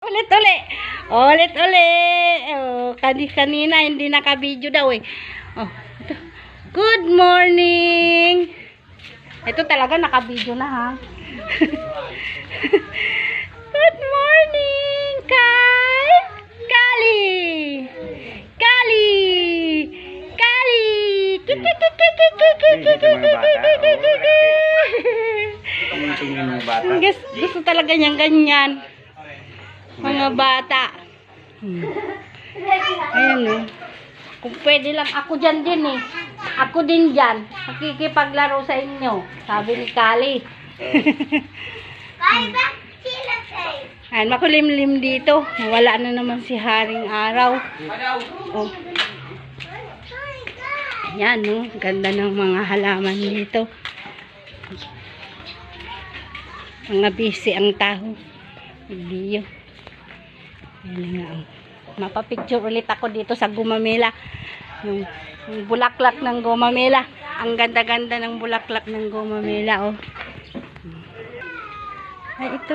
Ulit-uli. Ulit-uli. Oh, kanina hindi naka-video daw eh. Oh, ito. Good morning. Ito talaga naka-video na ha. Good morning, Kali. Kali. Gusto talaga niyang ganyan. Mga bata. Ayan o. Kung pwede lang ako dyan din eh. Ako din dyan. Makikipaglaro sa inyo. Sabi ni Kali. Ayan, makulimlim dito. Wala na naman si Haring Araw. Oh. Ayan o. Ganda ng mga halaman dito. Mga busy ang taho. Video. Ayan nga o. Mapapicture ulit ako dito sa Gumamela. Yung bulaklak ng Gumamela. Ang ganda-ganda ng bulaklak ng Gumamela, oh. Ay, ito